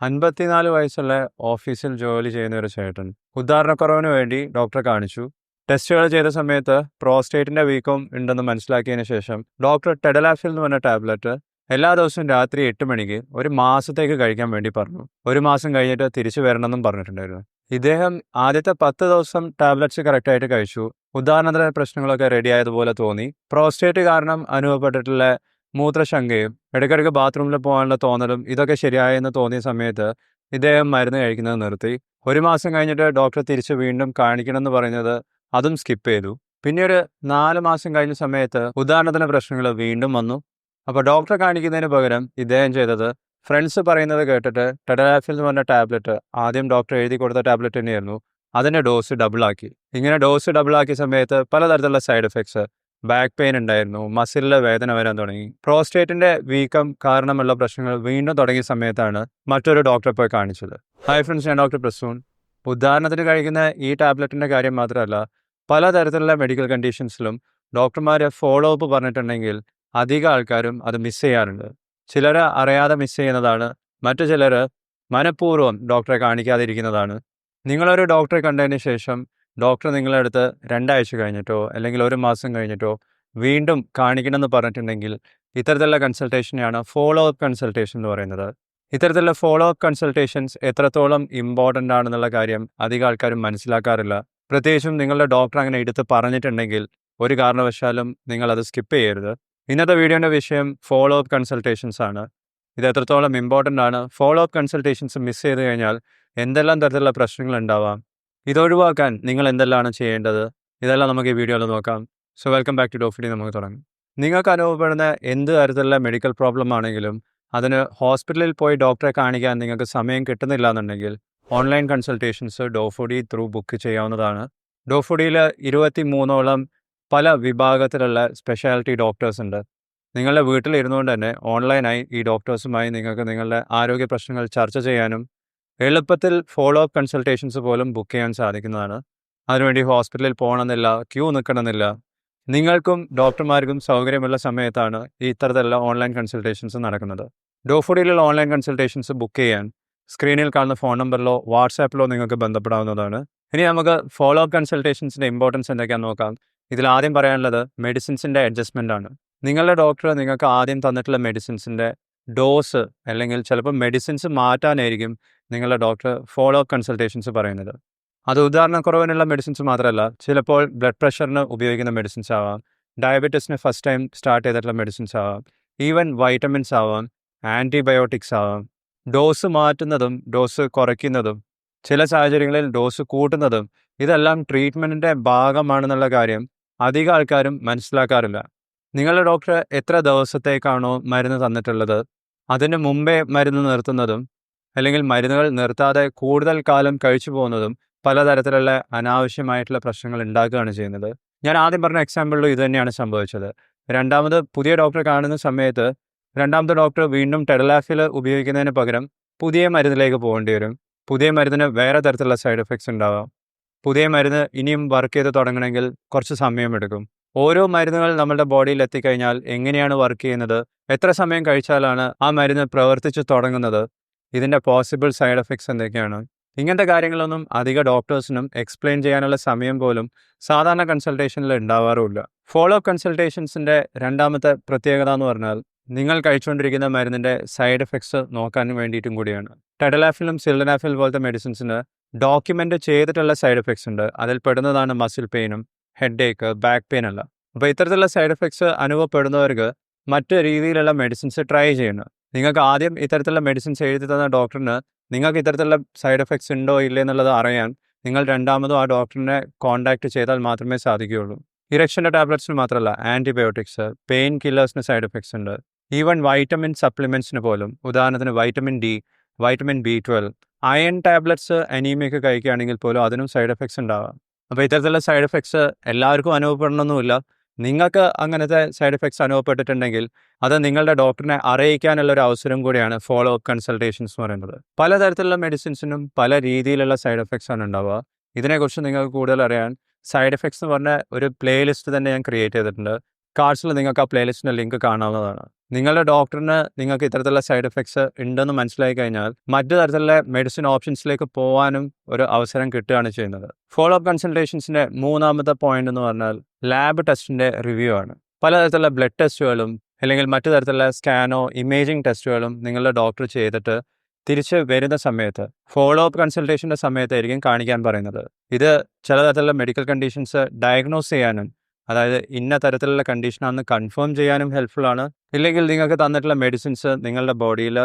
54 വയസ്സുള്ള ഓഫീസിൽ ജോലി ചെയ്യുന്ന ഒരു ചേട്ടൻ ഉദാഹരണക്കുറവിന് വേണ്ടി ഡോക്ടറെ കാണിച്ചു. ടെസ്റ്റുകൾ ചെയ്ത സമയത്ത് പ്രോസ്റ്റേറ്റിന്റെ വീക്കം ഉണ്ടെന്ന് മനസ്സിലാക്കിയതിന് ശേഷം ഡോക്ടർ ടെഡലാഫിൽ എന്ന് പറഞ്ഞ ടാബ്ലറ്റ് എല്ലാ ദിവസവും രാത്രി 8 മണിക്ക് ഒരു മാസത്തേക്ക് കഴിക്കാൻ വേണ്ടി പറഞ്ഞു. ഒരു മാസം കഴിഞ്ഞിട്ട് തിരിച്ചു വരണമെന്നും പറഞ്ഞിട്ടുണ്ടായിരുന്നു. ഇദ്ദേഹം ആദ്യത്തെ 10 ദിവസം ടാബ്ലറ്റ്സ് കറക്റ്റായിട്ട് കഴിച്ചു. ഉദാഹരണത്തിന് പ്രശ്നങ്ങളൊക്കെ റെഡി ആയതുപോലെ തോന്നി. പ്രോസ്റ്റേറ്റ് കാരണം അനുഭവപ്പെട്ടിട്ടുള്ള മൂത്രശങ്കയും ഇടയ്ക്കിടയ്ക്ക് ബാത്റൂമിൽ പോകാനുള്ള തോന്നലും ഇതൊക്കെ ശരിയായെന്ന് തോന്നിയ സമയത്ത് ഇദ്ദേഹം മരുന്ന് കഴിക്കുന്നത് നിർത്തി. ഒരു മാസം കഴിഞ്ഞിട്ട് ഡോക്ടറെ തിരിച്ച് വീണ്ടും കാണിക്കണമെന്ന് പറയുന്നത് അതും സ്കിപ്പ് ചെയ്തു. പിന്നെ ഒരു 4 മാസം കഴിഞ്ഞ സമയത്ത് ഉദാഹരണത്തിന് പ്രശ്നങ്ങൾ വീണ്ടും വന്നു. അപ്പോൾ ഡോക്ടറെ കാണിക്കുന്നതിന് പകരം ഇദ്ദേഹം ചെയ്തത് ഫ്രണ്ട്സ് പറയുന്നത് കേട്ടിട്ട് ടെഡലാഫിൽ എന്ന് പറഞ്ഞ ടാബ്ലറ്റ് ആദ്യം ഡോക്ടർ എഴുതി കൊടുത്ത ടാബ്ലറ്റ് തന്നെയായിരുന്നു, അതിൻ്റെ ഡോസ് ഡബിളാക്കി. ഇങ്ങനെ ഡോസ് ഡബിളാക്കിയ സമയത്ത് പലതരത്തിലുള്ള സൈഡ് എഫക്ട്സ്, ബാക്ക് പെയിൻ ഉണ്ടായിരുന്നു, മസിലിലെ വേദന വരാൻ തുടങ്ങി. പ്രോസ്റ്റേറ്റിന്റെ വീക്കം കാരണമുള്ള പ്രശ്നങ്ങൾ വീണ്ടും തുടങ്ങിയ സമയത്താണ് മറ്റൊരു ഡോക്ടറെ പോയി കാണിച്ചത്. ഹായ് ഫ്രണ്ട്സ്, ഞാൻ ഡോക്ടർ പ്രസൂൺ. ഉദാഹരണത്തിന് കഴിക്കുന്ന ഈ ടാബ്ലറ്റിന്റെ കാര്യം മാത്രമല്ല, പലതരത്തിലുള്ള മെഡിക്കൽ കണ്ടീഷൻസിലും ഡോക്ടർമാർ ഫോളോ അപ്പ് പറഞ്ഞിട്ടുണ്ടെങ്കിൽ അധികം ആൾക്കാരും അത് മിസ് ചെയ്യാറുണ്ട്. ചിലർ അറിയാതെ മിസ് ചെയ്യുന്നതാണ്, മറ്റു ചിലർ മനഃപൂർവ്വം ഡോക്ടറെ കാണിക്കാതിരിക്കുന്നതാണ്. നിങ്ങളൊരു ഡോക്ടറെ കണ്ടതിന് ശേഷം ഡോക്ടർ നിങ്ങളുടെ അടുത്ത് 2 ആഴ്ച കഴിഞ്ഞിട്ടോ അല്ലെങ്കിൽ 1 മാസം കഴിഞ്ഞിട്ടോ വീണ്ടും കാണിക്കണമെന്ന് പറഞ്ഞിട്ടുണ്ടെങ്കിൽ ഇത്തരത്തിലുള്ള കൺസൾട്ടേഷനെയാണ് ഫോളോ അപ്പ് കൺസൾട്ടേഷൻ എന്ന് പറയുന്നത്. ഇത്തരത്തിലുള്ള ഫോളോ അപ്പ് കൺസൾട്ടേഷൻസ് എത്രത്തോളം ഇമ്പോർട്ടൻ്റ് ആണെന്നുള്ള കാര്യം അധികം ആൾക്കാരും മനസ്സിലാക്കാറില്ല. പ്രത്യേകിച്ചും നിങ്ങളുടെ ഡോക്ടർ അങ്ങനെ എടുത്ത് പറഞ്ഞിട്ടുണ്ടെങ്കിൽ ഒരു കാരണവശാലും നിങ്ങളത് സ്കിപ്പ് ചെയ്യരുത്. ഇന്നത്തെ വീഡിയോൻ്റെ വിഷയം ഫോളോ അപ്പ് കൺസൾട്ടേഷൻസ് ആണ്. ഇത് എത്രത്തോളം ഇമ്പോർട്ടൻ്റ് ആണ്, ഫോളോ അപ്പ് കൺസൾട്ടേഷൻസ് മിസ് ചെയ്ത് കഴിഞ്ഞാൽ എന്തെല്ലാം തരത്തിലുള്ള പ്രശ്നങ്ങൾ ഉണ്ടാവാം, ഇതൊഴിവാക്കാൻ നിങ്ങൾ എന്തെല്ലാമാണ് ചെയ്യേണ്ടത്, ഇതെല്ലാം നമുക്ക് ഈ വീഡിയോയിൽ നോക്കാം. സോ വെൽക്കം ബാക്ക് ടു ഡോഫിഡി. നമുക്ക് തുടങ്ങാം. നിങ്ങൾക്ക് അനുഭവപ്പെടുന്ന എന്ത് തരത്തിലുള്ള മെഡിക്കൽ പ്രോബ്ലം ആണെങ്കിലും അതിന് ഹോസ്പിറ്റലിൽ പോയി ഡോക്ടറെ കാണിക്കാൻ നിങ്ങൾക്ക് സമയം കിട്ടുന്നില്ല എന്നുണ്ടെങ്കിൽ ഓൺലൈൻ കൺസൾട്ടേഷൻസ് ഡോഫുഡി ത്രൂ ബുക്ക് ചെയ്യാവുന്നതാണ്. ഡോഫുഡിയിൽ 23ഓളം പല വിഭാഗത്തിലുള്ള സ്പെഷ്യാലിറ്റി ഡോക്ടേഴ്സ് ഉണ്ട്. നിങ്ങളുടെ വീട്ടിലിരുന്നുകൊണ്ട് തന്നെ ഓൺലൈനായി ഈ ഡോക്ടേഴ്സുമായി നിങ്ങൾക്ക് നിങ്ങളുടെ ആരോഗ്യ പ്രശ്നങ്ങൾ ചർച്ച ചെയ്യാനും എളുപ്പത്തിൽ ഫോളോ അപ്പ് കൺസൾട്ടേഷൻസ് പോലും ബുക്ക് ചെയ്യാൻ സാധിക്കുന്നതാണ്. അതിനുവേണ്ടി ഹോസ്പിറ്റലിൽ പോകണമെന്നില്ല, ക്യൂ നിൽക്കണമെന്നില്ല. നിങ്ങൾക്കും ഡോക്ടർമാർക്കും സൗകര്യമുള്ള സമയത്താണ് ഈ ഇത്തരത്തിലുള്ള ഓൺലൈൻ കൺസൾട്ടേഷൻസ് നടക്കുന്നത്. ഡോഫുഡിയിലുള്ള ഓൺലൈൻ കൺസൾട്ടേഷൻസ് ബുക്ക് ചെയ്യാൻ സ്ക്രീനിൽ കാണുന്ന ഫോൺ നമ്പറിലോ വാട്സാപ്പിലോ നിങ്ങൾക്ക് ബന്ധപ്പെടാവുന്നതാണ്. ഇനി നമുക്ക് ഫോളോ അപ്പ് കൺസൾട്ടേഷൻസിൻ്റെ ഇമ്പോർട്ടൻസ് എന്തൊക്കെയാണെന്ന് നോക്കാം. ഇതിൽ ആദ്യം പറയാനുള്ളത് മെഡിസിൻസിൻ്റെ അഡ്ജസ്റ്റ്മെൻ്റ് ആണ്. നിങ്ങളുടെ ഡോക്ടർ നിങ്ങൾക്ക് ആദ്യം തന്നിട്ടുള്ള മെഡിസിൻസിൻ്റെ ഡോസ് അല്ലെങ്കിൽ ചിലപ്പോൾ മെഡിസിൻസ് മാറ്റാനായിരിക്കും നിങ്ങളുടെ ഡോക്ടർ ഫോളോ അപ്പ് കൺസൾട്ടേഷൻസ് പറയുന്നത്. അത് ഉദാഹരണക്കുറവിനുള്ള മെഡിസിൻസ് മാത്രമല്ല, ചിലപ്പോൾ ബ്ലഡ് പ്രഷറിന് ഉപയോഗിക്കുന്ന മെഡിസിൻസ് ആവാം, ഡയബറ്റീസിന് ഫസ്റ്റ് ടൈം സ്റ്റാർട്ട് ചെയ്തിട്ടുള്ള മെഡിസിൻസ് ആവാം, ഈവൻ വൈറ്റമിൻസ് ആവാം, ആൻറ്റിബയോട്ടിക്സ് ആവാം. ഡോസ് മാറ്റുന്നതും ഡോസ് കുറയ്ക്കുന്നതും ചില സാഹചര്യങ്ങളിൽ ഡോസ് കൂട്ടുന്നതും ഇതെല്ലാം ട്രീറ്റ്മെൻറ്റിൻ്റെ ഭാഗമാണെന്നുള്ള കാര്യം അധികം ആൾക്കാരും മനസ്സിലാക്കാറില്ല. നിങ്ങളുടെ ഡോക്ടർ എത്ര ദിവസത്തേക്കാണോ മരുന്ന് തന്നിട്ടുള്ളത് അതിന് മുമ്പേ മരുന്ന് നിർത്തുന്നതും അല്ലെങ്കിൽ മരുന്നുകൾ നിർത്താതെ കൂടുതൽ കാലം കഴിച്ചു പോകുന്നതും പലതരത്തിലുള്ള അനാവശ്യമായിട്ടുള്ള പ്രശ്നങ്ങൾ ഉണ്ടാക്കുകയാണ് ചെയ്യുന്നത്. ഞാൻ ആദ്യം പറഞ്ഞ എക്സാമ്പിളിലും ഇത് തന്നെയാണ് സംഭവിച്ചത്. രണ്ടാമത് പുതിയ ഡോക്ടറെ കാണുന്ന സമയത്ത് രണ്ടാമത്തെ ഡോക്ടർ വീണ്ടും ടെഡലാഫിൽ ഉപയോഗിക്കുന്നതിന് പകരം പുതിയ മരുന്നിലേക്ക് പോകേണ്ടി വരും. പുതിയ മരുന്നിന് വേറെ തരത്തിലുള്ള സൈഡ് എഫക്ട്സ് ഉണ്ടാവാം. പുതിയ മരുന്ന് ഇനിയും വർക്ക് ചെയ്ത് തുടങ്ങണമെങ്കിൽ കുറച്ച് സമയമെടുക്കും. ഓരോ മരുന്നുകൾ നമ്മുടെ ബോഡിയിൽ എത്തിക്കഴിഞ്ഞാൽ എങ്ങനെയാണ് വർക്ക് ചെയ്യുന്നത്, എത്ര സമയം കഴിച്ചാലാണ് ആ മരുന്ന് പ്രവർത്തിച്ച് തുടങ്ങുന്നത്, ഇതിൻ്റെ പോസിബിൾ സൈഡ് എഫക്ട്സ് എന്തൊക്കെയാണ്, ഇങ്ങനത്തെ കാര്യങ്ങളൊന്നും അധിക ഡോക്ടേഴ്സിനും എക്സ്പ്ലെയിൻ ചെയ്യാനുള്ള സമയം പോലും സാധാരണ കൺസൾട്ടേഷനിൽ ഉണ്ടാവാറുമില്ല. ഫോളോ അപ്പ് കൺസൾട്ടേഷൻസിൻ്റെ രണ്ടാമത്തെ പ്രത്യേകത എന്ന് പറഞ്ഞാൽ നിങ്ങൾ കഴിച്ചുകൊണ്ടിരിക്കുന്ന മരുന്നിൻ്റെ സൈഡ് എഫക്ട്സ് നോക്കാൻ വേണ്ടിയിട്ടും കൂടിയാണ്. ടെഡലാഫിലും സിൽഡനാഫിൽ പോലത്തെ മെഡിസിൻസിന് ഡോക്യുമെൻ്റ് ചെയ്തിട്ടുള്ള സൈഡ് എഫക്ട്സ് ഉണ്ട്. അതിൽ പെടുന്നതാണ് മസിൽ പെയിനും ഹെഡ് ഏക്ക്, ബാക്ക് പെയിൻ അല്ല. അപ്പോൾ ഇത്തരത്തിലുള്ള സൈഡ് എഫക്ട്സ് അനുഭവപ്പെടുന്നവർക്ക് മറ്റ് രീതിയിലുള്ള മെഡിസിൻസ് ട്രൈ ചെയ്യണം. നിങ്ങൾക്ക് ആദ്യം ഇത്തരത്തിലുള്ള മെഡിസിൻസ് എഴുതി തന്ന ഡോക്ടറിന് നിങ്ങൾക്ക് ഇത്തരത്തിലുള്ള സൈഡ് എഫക്ട്സ് ഉണ്ടോ ഇല്ലേ എന്നുള്ളത് അറിയാൻ നിങ്ങൾ രണ്ടാമതും ആ ഡോക്ടറിനെ കോൺടാക്ട് ചെയ്താൽ മാത്രമേ സാധിക്കുകയുള്ളൂ. ഇറക്ഷൻ്റെ ടാബ്ലറ്റ്സിന് മാത്രമല്ല, ആൻറ്റിബയോട്ടിക്സ്, പെയിൻ കില്ലേഴ്സിന് സൈഡ് എഫക്ട്സ് ഉണ്ട്. ഈവൻ വൈറ്റമിൻ സപ്ലിമെൻറ്റ്സിന് പോലും, ഉദാഹരണത്തിന് vitamin D, vitamin B12, iron tablets അനീമിയൊക്കെ കഴിക്കുകയാണെങ്കിൽ പോലും അതിനും സൈഡ് എഫക്ട്സ് ഉണ്ടാവാം. അപ്പോൾ ഇത്തരത്തിലുള്ള സൈഡ് എഫക്ട്സ് എല്ലാവർക്കും അനുഭവപ്പെടണമെന്നില്ല. നിങ്ങൾക്ക് അങ്ങനത്തെ സൈഡ് എഫക്ട്സ് അനുഭവപ്പെട്ടിട്ടുണ്ടെങ്കിൽ അത് നിങ്ങളുടെ ഡോക്ടറിനെ അറിയിക്കാനുള്ള ഒരു അവസരം കൂടിയാണ് ഫോളോ അപ്പ് കൺസൾട്ടേഷൻസ് എന്ന് പറയുന്നത്. പലതരത്തിലുള്ള മെഡിസിൻസിനും പല രീതിയിലുള്ള സൈഡ് എഫക്ട്സ് ആണ് ഉണ്ടാവുക. ഇതിനെക്കുറിച്ച് നിങ്ങൾക്ക് കൂടുതൽ അറിയാൻ സൈഡ് എഫക്ട്സ് എന്ന് പറഞ്ഞ ഒരു പ്ലേലിസ്റ്റ് തന്നെ ഞാൻ ക്രിയേറ്റ് ചെയ്തിട്ടുണ്ട്. കാർഡ്സിൽ നിങ്ങൾക്ക് ആ പ്ലേലിസ്റ്റിൻ്റെ ലിങ്ക് കാണാവുന്നതാണ്. നിങ്ങളുടെ ഡോക്ടറിന് നിങ്ങൾക്ക് ഇത്തരത്തിലുള്ള സൈഡ് എഫക്ട്സ് ഉണ്ടെന്ന് മനസ്സിലായി കഴിഞ്ഞാൽ മറ്റു തരത്തിലുള്ള മെഡിസിൻ ഓപ്ഷൻസിലേക്ക് പോകാനും ഒരു അവസരം കിട്ടുകയാണ് ചെയ്യുന്നത്. ഫോളോ അപ്പ് കൺസൾട്ടേഷൻസിൻ്റെ മൂന്നാമത്തെ പോയിന്റ് എന്ന് പറഞ്ഞാൽ ലാബ് ടെസ്റ്റിൻ്റെ റിവ്യൂ ആണ്. പലതരത്തിലുള്ള ബ്ലഡ് ടെസ്റ്റുകളും അല്ലെങ്കിൽ മറ്റു തരത്തിലുള്ള സ്കാനോ ഇമേജിംഗ് ടെസ്റ്റുകളും നിങ്ങളുടെ ഡോക്ടർ ചെയ്തിട്ട് തിരിച്ച് വരുന്ന സമയത്ത് ഫോളോ അപ്പ് കൺസൾട്ടേഷൻ്റെ സമയത്തായിരിക്കും കാണിക്കാൻ പറയുന്നത്. ഇത് ചില തരത്തിലുള്ള മെഡിക്കൽ കണ്ടീഷൻസ് ഡയഗ്നോസ് ചെയ്യാനും, അതായത് ഇന്ന തരത്തിലുള്ള കണ്ടീഷനാണെന്ന് കൺഫേം ചെയ്യാനും ഹെൽപ്ഫുള്ളാണ്. ഇല്ലെങ്കിൽ നിങ്ങൾക്ക് തന്നിട്ടുള്ള മെഡിസിൻസ് നിങ്ങളുടെ ബോഡിയിൽ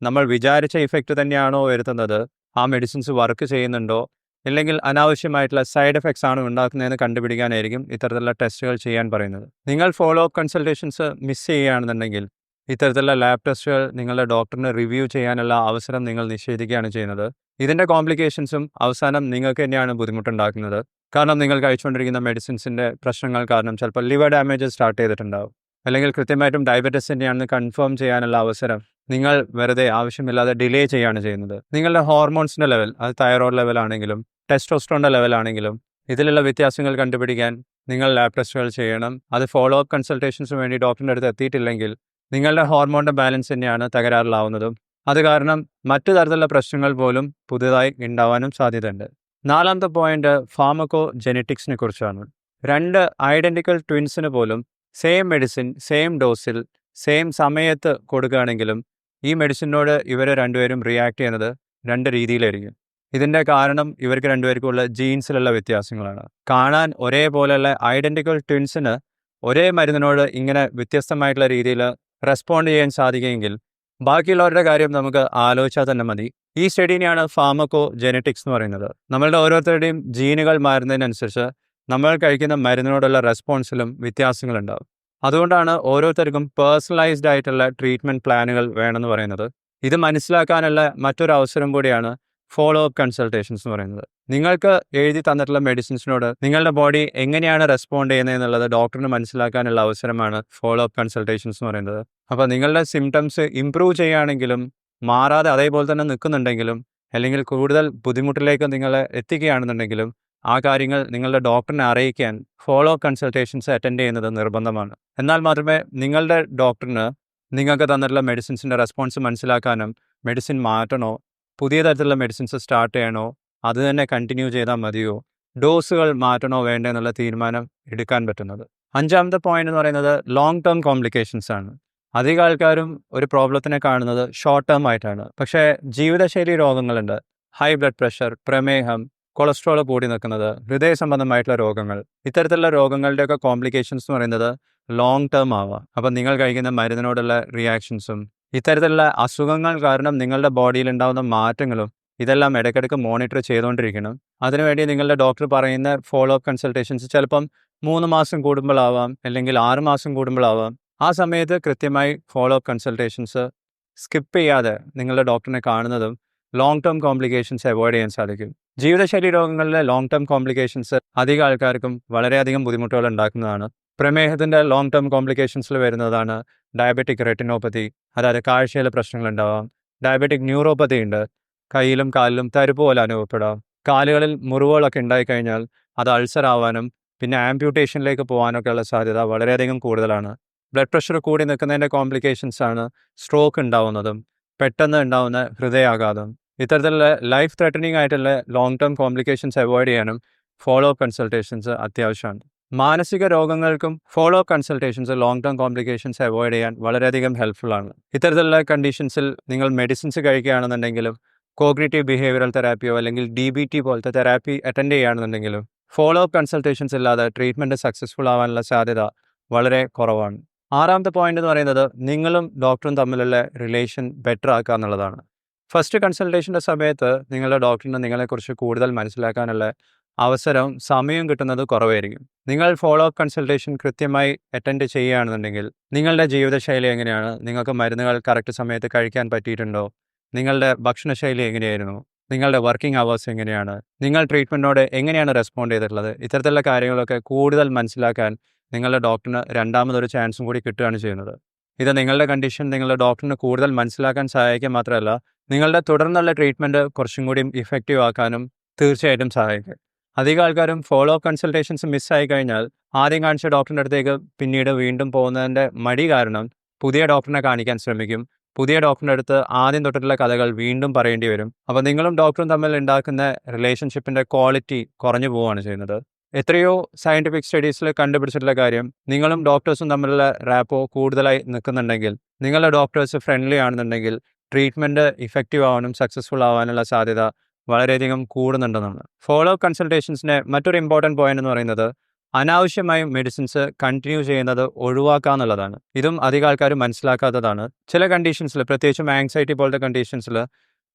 നമ്മൾ വിചാരിച്ച ഇഫക്റ്റ് തന്നെയാണോ വരുത്തുന്നത്, ആ മെഡിസിൻസ് വർക്ക് ചെയ്യുന്നുണ്ടോ, ഇല്ലെങ്കിൽ അനാവശ്യമായിട്ടുള്ള സൈഡ് എഫക്ട്സ് ആണ് ഉണ്ടാക്കുന്നതെന്ന് കണ്ടുപിടിക്കാനായിരിക്കും ഇത്തരത്തിലുള്ള ടെസ്റ്റുകൾ ചെയ്യാൻ പറയുന്നത്. നിങ്ങൾ ഫോളോ അപ്പ് കൺസൾട്ടേഷൻസ് മിസ് ചെയ്യുകയാണെന്നുണ്ടെങ്കിൽ ഇത്തരത്തിലുള്ള ലാബ് ടെസ്റ്റുകൾ നിങ്ങളുടെ ഡോക്ടറിന് റിവ്യൂ ചെയ്യാനുള്ള അവസരം നിങ്ങൾ നിഷേധിക്കുകയാണ് ചെയ്യുന്നത്. ഇതിൻ്റെ കോംപ്ലിക്കേഷൻസും അവസാനം നിങ്ങൾക്ക് തന്നെയാണ് ബുദ്ധിമുട്ടുണ്ടാക്കുന്നത്. കാരണം നിങ്ങൾ കഴിച്ചുകൊണ്ടിരിക്കുന്ന മെഡിസിൻസിൻ്റെ പ്രശ്നങ്ങൾ കാരണം ചിലപ്പോൾ ലിവർ ഡാമേജ് സ്റ്റാർട്ട് ചെയ്തിട്ടുണ്ടാവും, അല്ലെങ്കിൽ കൃത്യമായിട്ടും ഡയബറ്റിസ് തന്നെയാണെന്ന് കൺഫേം ചെയ്യാനുള്ള അവസരം നിങ്ങൾ വെറുതെ ആവശ്യമില്ലാതെ ഡിലേ ചെയ്യുകയാണ് ചെയ്യുന്നത്. നിങ്ങളുടെ ഹോർമോൺസിൻ്റെ ലെവൽ, അത് തൈറോയ്ഡ് ലെവലാണെങ്കിലും ടെസ്റ്റോസ്റ്ററോണിൻ്റെ ലെവലാണെങ്കിലും ഇതിലുള്ള വ്യത്യാസങ്ങൾ കണ്ടുപിടിക്കാൻ നിങ്ങൾ ലാബ് ടെസ്റ്റുകൾ ചെയ്യണം. അത് ഫോളോ അപ്പ് കൺസൾട്ടേഷൻസിന് വേണ്ടി ഡോക്ടറിൻ്റെ അടുത്ത് എത്തിയിട്ടില്ലെങ്കിൽ നിങ്ങളുടെ ഹോർമോണിൻ്റെ ബാലൻസ് തന്നെയാണ് തകരാറിലാവുന്നതും. അത് കാരണം മറ്റു തരത്തിലുള്ള പ്രശ്നങ്ങൾ പോലും പുതുതായി ഉണ്ടാവാനും സാധ്യതയുണ്ട്. നാലാമത്തെ പോയിന്റ് ഫാർമക്കോ ജെനറ്റിക്സിനെ കുറിച്ചാണ്. 2 ഐഡൻറ്റിക്കൽ ട്വിൻസിന് പോലും സെയിം മെഡിസിൻ സെയിം ഡോസിൽ സെയിം സമയത്ത് കൊടുക്കുകയാണെങ്കിലും ഈ മെഡിസിനോട് ഇവർ രണ്ടുപേരും റിയാക്ട് ചെയ്യുന്നത് 2 രീതിയിലായിരിക്കും. ഇതിൻ്റെ കാരണം ഇവർക്ക് രണ്ടുപേർക്കുള്ള ജീൻസിലുള്ള വ്യത്യാസങ്ങളാണ്. കാണാൻ ഒരേപോലെയുള്ള ഐഡൻറ്റിക്കൽ ട്വിൻസിന് ഒരേ മരുന്നിനോട് ഇങ്ങനെ വ്യത്യസ്തമായിട്ടുള്ള രീതിയിൽ റെസ്പോണ്ട് ചെയ്യാൻ സാധിക്കുമെങ്കിൽ ബാക്കിയുള്ളവരുടെ കാര്യം നമുക്ക് ആലോചിച്ചാൽ തന്നെ മതി. ഈ സ്റ്റഡിനെയാണ് ഫാർമക്കോ ജെനറ്റിക്സ് എന്ന് പറയുന്നത്. നമ്മളുടെ ഓരോരുത്തരുടെയും ജീനുകൾ മാറുന്നതിനനുസരിച്ച് നമ്മൾ കഴിക്കുന്ന മരുന്നിനോടുള്ള റെസ്പോൺസിലും വ്യത്യാസങ്ങളുണ്ടാകും. അതുകൊണ്ടാണ് ഓരോരുത്തർക്കും പേഴ്സണലൈസ്ഡ് ആയിട്ടുള്ള ട്രീറ്റ്മെൻറ്റ് പ്ലാനുകൾ വേണമെന്ന് പറയുന്നത്. ഇത് മനസ്സിലാക്കാനുള്ള മറ്റൊരു അവസരം കൂടിയാണ് ഫോളോ അപ്പ് കൺസൾട്ടേഷൻസ് എന്ന് പറയുന്നത്. നിങ്ങൾക്ക് എഴുതി തന്നിട്ടുള്ള മെഡിസിൻസിനോട് നിങ്ങളുടെ ബോഡി എങ്ങനെയാണ് റെസ്പോണ്ട് ചെയ്യുന്നത് എന്നുള്ളത് ഡോക്ടറിന് മനസ്സിലാക്കാനുള്ള അവസരമാണ് ഫോളോ അപ്പ് കൺസൾട്ടേഷൻസ് എന്ന് പറയുന്നത്. അപ്പോൾ നിങ്ങളുടെ സിംറ്റംസ് ഇംപ്രൂവ് ചെയ്യുകയാണെങ്കിലും മാറാതെ അതേപോലെ തന്നെ നിൽക്കുന്നുണ്ടെങ്കിലും, അല്ലെങ്കിൽ കൂടുതൽ ബുദ്ധിമുട്ടിലേക്ക് നിങ്ങളെ എത്തിക്കുകയാണെന്നുണ്ടെങ്കിലും ആ കാര്യങ്ങൾ നിങ്ങളുടെ ഡോക്ടറിനെ അറിയിക്കാൻ ഫോളോ അപ്പ് കൺസൾട്ടേഷൻസ് അറ്റൻഡ് ചെയ്യുന്നത് നിർബന്ധമാണ്. എന്നാൽ മാത്രമേ നിങ്ങളുടെ ഡോക്ടറിന് നിങ്ങൾക്ക് തന്നിട്ടുള്ള മെഡിസിൻസിൻ്റെ റെസ്പോൺസ് മനസ്സിലാക്കാനും മെഡിസിൻ മാറ്റണോ, പുതിയ തരത്തിലുള്ള മെഡിസിൻസ് സ്റ്റാർട്ട് ചെയ്യണോ, അത് തന്നെ കണ്ടിന്യൂ ചെയ്താൽ മതിയോ, ഡോസുകൾ മാറ്റണോ വേണ്ടേ എന്നുള്ള തീരുമാനം എടുക്കാൻ പറ്റുന്നത്. 5ാമത്തെ പോയിന്റ് എന്ന് പറയുന്നത് ലോങ് ടേം കോംപ്ലിക്കേഷൻസ് ആണ്. അധികം ആൾക്കാരും ഒരു പ്രോബ്ലത്തിനെ കാണുന്നത് ഷോർട്ട് ടേം ആയിട്ടാണ്. പക്ഷേ ജീവിതശൈലി രോഗങ്ങളുണ്ട്. ഹൈ ബ്ലഡ് പ്രഷർ, പ്രമേഹം, കൊളസ്ട്രോൾ കൂടി നിൽക്കുന്നത്, ഹൃദയ സംബന്ധമായിട്ടുള്ള രോഗങ്ങൾ, ഇത്തരത്തിലുള്ള രോഗങ്ങളുടെയൊക്കെ കോംപ്ലിക്കേഷൻസ് എന്ന് പറയുന്നത് ലോങ് ടേം ആവാം. അപ്പം നിങ്ങൾ കഴിക്കുന്ന മരുന്നിനോടുള്ള റിയാക്ഷൻസും ഇത്തരത്തിലുള്ള അസുഖങ്ങൾ കാരണം നിങ്ങളുടെ ബോഡിയിൽ ഉണ്ടാകുന്ന മാറ്റങ്ങളും ഇതെല്ലാം ഇടയ്ക്കിടയ്ക്ക് മോണിറ്റർ ചെയ്തുകൊണ്ടിരിക്കണം. അതിനുവേണ്ടി നിങ്ങളുടെ ഡോക്ടർ പറയുന്ന ഫോളോ അപ്പ് കൺസൾട്ടേഷൻസ് ചിലപ്പം 3 മാസം കൂടുമ്പോഴാവാം, അല്ലെങ്കിൽ 6 മാസം കൂടുമ്പോഴാവാം. ആ സമയത്ത് കൃത്യമായി ഫോളോ അപ്പ് കൺസൾട്ടേഷൻസ് സ്കിപ്പ് ചെയ്യാതെ നിങ്ങളുടെ ഡോക്ടറിനെ കാണുന്നതും ലോങ് ടേം കോംപ്ലിക്കേഷൻസ് അവോയ്ഡ് ചെയ്യാൻ സാധിക്കും. ജീവിതശൈലി രോഗങ്ങളിലെ ലോങ് ടേം കോംപ്ലിക്കേഷൻസ് അധികം ആൾക്കാർക്കും വളരെയധികം ബുദ്ധിമുട്ടുകൾ ഉണ്ടാക്കുന്നതാണ്. പ്രമേഹത്തിൻ്റെ ലോങ് ടേം കോംപ്ലിക്കേഷൻസിൽ വരുന്നതാണ് ഡയബറ്റിക് റെറ്റിനോപ്പതി, അതായത് കാഴ്ചയിലെ പ്രശ്നങ്ങളുണ്ടാവാം. ഡയബറ്റിക് ന്യൂറോപ്പതി ഉണ്ട്, കയ്യിലും കാലിലും തരിപ്പ് പോലെ അനുഭവപ്പെടാം. കാലുകളിൽ മുറിവുകളൊക്കെ ഉണ്ടായിക്കഴിഞ്ഞാൽ അത് അൾസർ ആവാനും പിന്നെ ആംപ്യൂട്ടേഷനിലേക്ക് പോകാനൊക്കെയുള്ള സാധ്യത വളരെയധികം കൂടുതലാണ്. ബ്ലഡ് പ്രഷർ കൂടി നിൽക്കുന്നതിൻ്റെ കോംപ്ലിക്കേഷൻസ് ആണ് സ്ട്രോക്ക് ഉണ്ടാവുന്നതും പെട്ടെന്ന് ഉണ്ടാവുന്ന ഹൃദയാഘാതം. ഇത്തരത്തിലുള്ള ലൈഫ് ത്രെട്ടനിങ് ആയിട്ടുള്ള ലോങ് ടേം കോംപ്ലിക്കേഷൻസ് അവോയ്ഡ് ചെയ്യാനും ഫോളോ അപ്പ് കൺസൾട്ടേഷൻസ് അത്യാവശ്യമാണ്. മാനസിക രോഗങ്ങൾക്കും follow up consultations long term complications avoid ചെയ്യാൻ വളരെയധികം ഹെൽപ്ഫുള്ളാണ്. ഇത്തരത്തിലുള്ള കണ്ടീഷൻസിൽ നിങ്ങൾ മെഡിസിൻസ് കഴിക്കുകയാണെന്നുണ്ടെങ്കിലും കോഗ്നിറ്റീവ് ബിഹേവിയറൽ തെറാപ്പിയോ അല്ലെങ്കിൽ DBT പോലത്തെ തെറാപ്പി അറ്റൻഡ് ചെയ്യുകയാണെന്നുണ്ടെങ്കിലും ഫോളോ അപ്പ് കൺസൾട്ടേഷൻസ് ഇല്ലാതെ ട്രീറ്റ്മെൻറ്റ് സക്സസ്ഫുൾ ആവാനുള്ള സാധ്യത വളരെ കുറവാണ്. 6ാമത്തെ പോയിന്റ് എന്ന് പറയുന്നത് നിങ്ങളും ഡോക്ടറും തമ്മിലുള്ള റിലേഷൻ ബെറ്റർ ആക്കുക എന്നുള്ളതാണ്. ഫസ്റ്റ് കൺസൾട്ടേഷൻ്റെ സമയത്ത് നിങ്ങളുടെ ഡോക്ടറിന് നിങ്ങളെക്കുറിച്ച് കൂടുതൽ മനസ്സിലാക്കാനുള്ള അവസരവും സമയവും കിട്ടുന്നത് കുറവായിരിക്കും. നിങ്ങൾ ഫോളോ അപ്പ് കൺസൾട്ടേഷൻ കൃത്യമായി അറ്റൻഡ് ചെയ്യുകയാണെന്നുണ്ടെങ്കിൽ നിങ്ങളുടെ ജീവിതശൈലി എങ്ങനെയാണ്, നിങ്ങൾക്ക് മരുന്നുകൾ കറക്റ്റ് സമയത്ത് കഴിക്കാൻ പറ്റിയിട്ടുണ്ടോ, നിങ്ങളുടെ ഭക്ഷണശൈലി എങ്ങനെയായിരുന്നു, നിങ്ങളുടെ വർക്കിംഗ് അവേഴ്സ് എങ്ങനെയാണ്, നിങ്ങൾ ട്രീറ്റ്മെൻറ്റിനോട് എങ്ങനെയാണ് റെസ്പോണ്ട് ചെയ്തിട്ടുള്ളത്, ഇത്തരത്തിലുള്ള കാര്യങ്ങളൊക്കെ കൂടുതൽ മനസ്സിലാക്കാൻ നിങ്ങളുടെ ഡോക്ടറിന് രണ്ടാമതൊരു ചാൻസും കൂടി കിട്ടുകയാണ് ചെയ്യുന്നത്. ഇത് നിങ്ങളുടെ കണ്ടീഷൻ നിങ്ങളുടെ ഡോക്ടറിന് കൂടുതൽ മനസ്സിലാക്കാൻ സഹായിക്കുക മാത്രമല്ല നിങ്ങളുടെ തുടർന്നുള്ള ട്രീറ്റ്മെൻറ്റ് കുറച്ചും കൂടി ഇഫക്റ്റീവ് ആക്കാനും തീർച്ചയായിട്ടും സഹായിക്കും. അധികം ആൾക്കാരും ഫോളോ അപ്പ് കൺസൾട്ടേഷൻസ് മിസ്സായി കഴിഞ്ഞാൽ ആദ്യം കാണിച്ച ഡോക്ടറിൻ്റെ അടുത്തേക്ക് പിന്നീട് വീണ്ടും പോകുന്നതിൻ്റെ മടി കാരണം പുതിയ ഡോക്ടറിനെ കാണിക്കാൻ ശ്രമിക്കും. പുതിയ ഡോക്ടറിൻ്റെ അടുത്ത് ആദ്യം തൊട്ടിട്ടുള്ള കഥകൾ വീണ്ടും പറയേണ്ടി വരും. അപ്പോൾ നിങ്ങളും ഡോക്ടറും തമ്മിൽ ഉണ്ടാക്കുന്ന റിലേഷൻഷിപ്പിൻ്റെ ക്വാളിറ്റി കുറഞ്ഞു പോവുകയാണ് ചെയ്യുന്നത്. എത്രയോ സയൻറ്റിഫിക് സ്റ്റഡീസിൽ കണ്ടുപിടിച്ചിട്ടുള്ള കാര്യം, നിങ്ങളും ഡോക്ടേഴ്സും തമ്മിലുള്ള റാപ്പോ കൂടുതലായി നിൽക്കുന്നുണ്ടെങ്കിൽ, നിങ്ങളുടെ ഡോക്ടേഴ്സ് ഫ്രണ്ട്ലി ആണെന്നുണ്ടെങ്കിൽ ട്രീറ്റ്മെൻറ്റ് ഇഫക്റ്റീവ് ആവാനും സക്സസ്ഫുൾ ആവാനുള്ള സാധ്യത വളരെയധികം കൂടുന്നുണ്ടെന്നാണ്. ഫോളോ അപ്പ് കൺസൾട്ടേഷൻസിൻ്റെ മറ്റൊരു ഇമ്പോർട്ടൻറ്റ് പോയിന്റ് എന്ന് പറയുന്നത് അനാവശ്യമായും മെഡിസിൻസ് കണ്ടിന്യൂ ചെയ്യുന്നത് ഒഴിവാക്കുക എന്നുള്ളതാണ്. ഇതും അധികം ആൾക്കാർ മനസ്സിലാക്കാത്തതാണ്. ചില കണ്ടീഷൻസിൽ, പ്രത്യേകിച്ചും ആങ്സൈറ്റി പോലത്തെ കണ്ടീഷൻസിൽ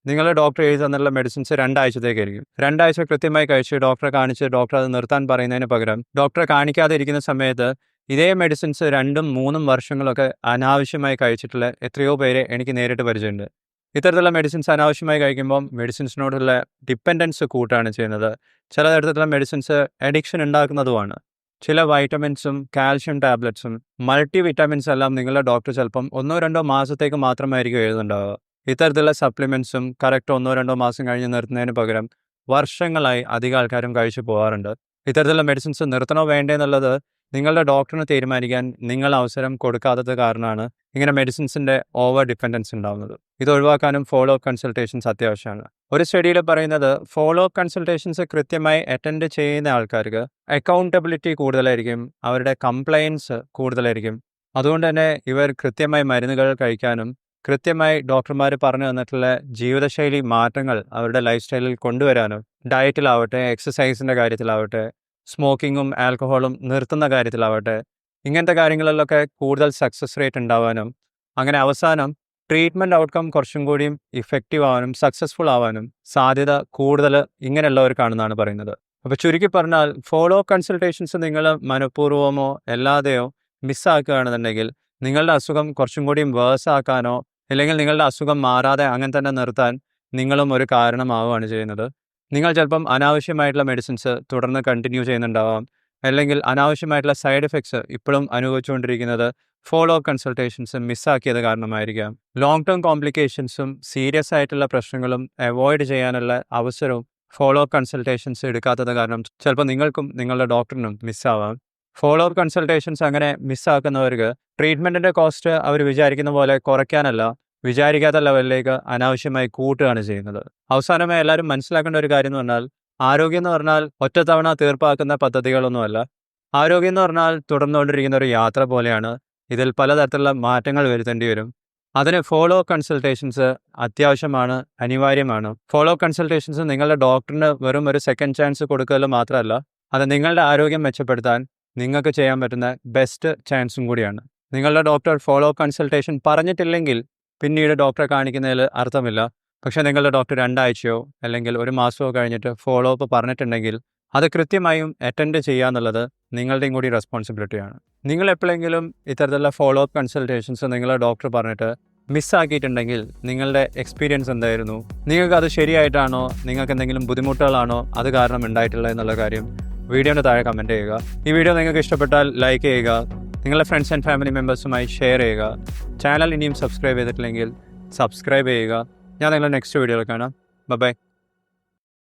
നിങ്ങളുടെ ഡോക്ടർ എഴുതി തന്നിട്ടുള്ള മെഡിസിൻസ് 2 ആഴ്ചത്തേക്കായിരിക്കും. 2 ആഴ്ച കൃത്യമായി കഴിച്ച് ഡോക്ടറെ കാണിച്ച് ഡോക്ടർ അത് നിർത്താൻ പറയുന്നതിന് പകരം ഡോക്ടറെ കാണിക്കാതെ ഇരിക്കുന്ന സമയത്ത് ഇതേ മെഡിസിൻസ് 2-3 വർഷങ്ങളൊക്കെ അനാവശ്യമായി കഴിച്ചിട്ടുള്ള എത്രയോ പേരെ എനിക്ക് നേരിട്ട് പരിചയമുണ്ട്. ഇത്തരത്തിലുള്ള മെഡിസിൻസ് അനാവശ്യമായി കഴിക്കുമ്പം മെഡിസിൻസിനോടുള്ള ഡിപ്പെൻഡൻസ് കൂട്ടുകയാണ് ചെയ്യുന്നത്. ചില തരത്തിലുള്ള മെഡിസിൻസ് അഡിക്ഷൻ ഉണ്ടാക്കുന്നതുമാണ്. ചില വൈറ്റമിൻസും കാൽഷ്യം ടാബ്ലറ്റ്സും മൾട്ടി വിറ്റാമിൻസ് എല്ലാം നിങ്ങളുടെ ഡോക്ടർ ചിലപ്പം 1-2 മാസത്തേക്ക് മാത്രമായിരിക്കും എഴുതുന്നുണ്ടാവുക. ഇത്തരത്തിലുള്ള സപ്ലിമെൻറ്റ്സും കറക്റ്റ് 1-2 മാസം കഴിഞ്ഞ് നിർത്തുന്നതിന് പകരം വർഷങ്ങളായി അധികം ആൾക്കാരും കഴിച്ചു പോകാറുണ്ട്. ഇത്തരത്തിലുള്ള മെഡിസിൻസ് നിർത്തണോ വേണ്ടേ എന്നുള്ളത് നിങ്ങളുടെ ഡോക്ടറിന് തീരുമാനിക്കാൻ നിങ്ങൾ അവസരം കൊടുക്കാത്തത് കാരണമാണ് ഇങ്ങനെ മെഡിസിൻസിൻ്റെ ഓവർ ഡിപ്പെൻഡൻസ് ഉണ്ടാകുന്നത്. ഇത് ഒഴിവാക്കാനും ഫോളോ അപ്പ് കൺസൾട്ടേഷൻസ് അത്യാവശ്യമാണ്. ഒരു സ്റ്റഡിയിൽ പറയുന്നത് ഫോളോ അപ്പ് കൺസൾട്ടേഷൻസ് കൃത്യമായി അറ്റൻഡ് ചെയ്യുന്ന ആൾക്കാർക്ക് അക്കൗണ്ടബിലിറ്റി കൂടുതലായിരിക്കും, അവരുടെ കംപ്ലയൻസ് കൂടുതലായിരിക്കും. അതുകൊണ്ട് തന്നെ ഇവർ കൃത്യമായി മരുന്നുകൾ കഴിക്കാനും കൃത്യമായി ഡോക്ടർമാർ പറഞ്ഞു തന്നിട്ടുള്ള ജീവിതശൈലി മാറ്റങ്ങൾ അവരുടെ ലൈഫ് സ്റ്റൈലിൽ കൊണ്ടുവരാനും, ഡയറ്റിലാവട്ടെ, എക്സസൈസിൻ്റെ കാര്യത്തിലാവട്ടെ, സ്മോക്കിങ്ങും ആൽക്കഹോളും നിർത്തുന്ന കാര്യത്തിലാവട്ടെ, ഇങ്ങനത്തെ കാര്യങ്ങളിലൊക്കെ കൂടുതൽ സക്സസ് റേറ്റ് ഉണ്ടാവാനും, അങ്ങനെ അവസാനം ട്രീറ്റ്മെൻറ്റ് ഔട്ട്കം കുറച്ചും കൂടിയും ഇഫക്റ്റീവ് ആവാനും സക്സസ്ഫുൾ ആവാനും സാധ്യത കൂടുതൽ ഇങ്ങനെയുള്ളവർക്കാണെന്നാണ് പറയുന്നത്. അപ്പോൾ ചുരുക്കി പറഞ്ഞാൽ ഫോളോ അപ്പ് കൺസൾട്ടേഷൻസ് നിങ്ങൾ മനഃപൂർവ്വമോ അല്ലാതെയോ മിസ്സാക്കുകയാണെന്നുണ്ടെങ്കിൽ നിങ്ങളുടെ അസുഖം കുറച്ചും കൂടിയും വേഴ്സ് ആക്കാനോ അല്ലെങ്കിൽ നിങ്ങളുടെ അസുഖം മാറാതെ അങ്ങനെ തന്നെ നിർത്താൻ നിങ്ങളും ഒരു കാരണമാവുകയാണ് ചെയ്യുന്നത്. നിങ്ങൾ ചിലപ്പം അനാവശ്യമായിട്ടുള്ള മെഡിസിൻസ് തുടർന്ന് കണ്ടിന്യൂ ചെയ്യുന്നുണ്ടാവാം, അല്ലെങ്കിൽ അനാവശ്യമായിട്ടുള്ള സൈഡ് എഫക്ട്സ് ഇപ്പോഴും അനുഭവിച്ചുകൊണ്ടിരിക്കുന്നത് ഫോളോ അപ്പ് കൺസൾട്ടേഷൻസ് മിസ്സാക്കിയത് കാരണമായിരിക്കാം. ലോങ് ടേം കോംപ്ലിക്കേഷൻസും സീരിയസ് ആയിട്ടുള്ള പ്രശ്നങ്ങളും അവോയ്ഡ് ചെയ്യാനുള്ള അവസരവും ഫോളോ അപ്പ് കൺസൾട്ടേഷൻസ് എടുക്കാത്തത് കാരണം ചിലപ്പോൾ നിങ്ങൾക്കും നിങ്ങളുടെ ഡോക്ടറിനും മിസ്സാവാം. ഫോളോ അപ്പ് കൺസൾട്ടേഷൻസ് അങ്ങനെ മിസ്സാക്കുന്നവർക്ക് ട്രീറ്റ്മെൻറ്റിൻ്റെ കോസ്റ്റ് അവർ വിചാരിക്കുന്ന പോലെ കുറയ്ക്കാനല്ല, വിചാരിക്കാത്ത ലെവലിലേക്ക് അനാവശ്യമായി കൂട്ടുകയാണ് ചെയ്യുന്നത്. അവസാനമായി എല്ലാവരും മനസ്സിലാക്കേണ്ട ഒരു കാര്യം എന്ന് പറഞ്ഞാൽ, ആരോഗ്യം എന്ന് പറഞ്ഞാൽ ഒറ്റത്തവണ തീർപ്പാക്കുന്ന പദ്ധതികളൊന്നുമല്ല. ആരോഗ്യം എന്ന് പറഞ്ഞാൽ തുടർന്നുകൊണ്ടിരിക്കുന്ന ഒരു യാത്ര പോലെയാണ്. ഇതിൽ പലതരത്തിലുള്ള മാറ്റങ്ങൾ വരുത്തേണ്ടി വരും. അതിന് ഫോളോ അപ്പ് കൺസൾട്ടേഷൻസ് അത്യാവശ്യമാണ്, അനിവാര്യമാണ്. ഫോളോ അപ്പ് കൺസൾട്ടേഷൻസ് നിങ്ങളുടെ ഡോക്ടറിന് വെറും ഒരു സെക്കൻഡ് ചാൻസ് കൊടുക്കൽ മാത്രമല്ല, അത് നിങ്ങളുടെ ആരോഗ്യം മെച്ചപ്പെടുത്താൻ നിങ്ങൾക്ക് ചെയ്യാൻ പറ്റുന്ന ബെസ്റ്റ് ചാൻസും കൂടിയാണ്. നിങ്ങളുടെ ഡോക്ടർ ഫോളോ അപ്പ് കൺസൾട്ടേഷൻ പറഞ്ഞിട്ടില്ലെങ്കിൽ പിന്നീട് ഡോക്ടറെ കാണിക്കുന്നതിൽ അർത്ഥമില്ല. പക്ഷേ നിങ്ങളുടെ ഡോക്ടർ 2 ആഴ്ചയോ അല്ലെങ്കിൽ 1 മാസമോ കഴിഞ്ഞിട്ട് ഫോളോ അപ്പ് പറഞ്ഞിട്ടുണ്ടെങ്കിൽ അത് കൃത്യമായും അറ്റൻഡ് ചെയ്യുക എന്നുള്ളത് നിങ്ങളുടെയും കൂടി റെസ്പോൺസിബിലിറ്റിയാണ്. നിങ്ങൾ എപ്പോഴെങ്കിലും ഇത്തരത്തിലുള്ള ഫോളോ അപ്പ് കൺസൾട്ടേഷൻസ് നിങ്ങളുടെ ഡോക്ടർ പറഞ്ഞിട്ട് മിസ്സാക്കിയിട്ടുണ്ടെങ്കിൽ നിങ്ങളുടെ എക്സ്പീരിയൻസ് എന്തായിരുന്നു? നിങ്ങൾക്കത് ശരിയായിട്ടാണോ, നിങ്ങൾക്ക് എന്തെങ്കിലും ബുദ്ധിമുട്ടുകളാണോ അത് കാരണം ഉണ്ടായിട്ടുള്ളത് എന്നുള്ള കാര്യം വീഡിയോയുടെ താഴെ കമൻറ്റ് ചെയ്യുക. ഈ വീഡിയോ നിങ്ങൾക്ക് ഇഷ്ടപ്പെട്ടാൽ ലൈക്ക് ചെയ്യുക, നിങ്ങളുടെ ഫ്രണ്ട്സ് ആൻഡ് ഫാമിലി മെമ്പേഴ്സുമായി ഷെയർ ചെയ്യുക. ചാനൽ ഇനിയും സബ്സ്ക്രൈബ് ചെയ്തിട്ടില്ലെങ്കിൽ സബ്സ്ക്രൈബ് ചെയ്യുക. ഞാൻ നിങ്ങളുടെ നെക്സ്റ്റ് വീഡിയോയിൽ കാണാം. ബൈ.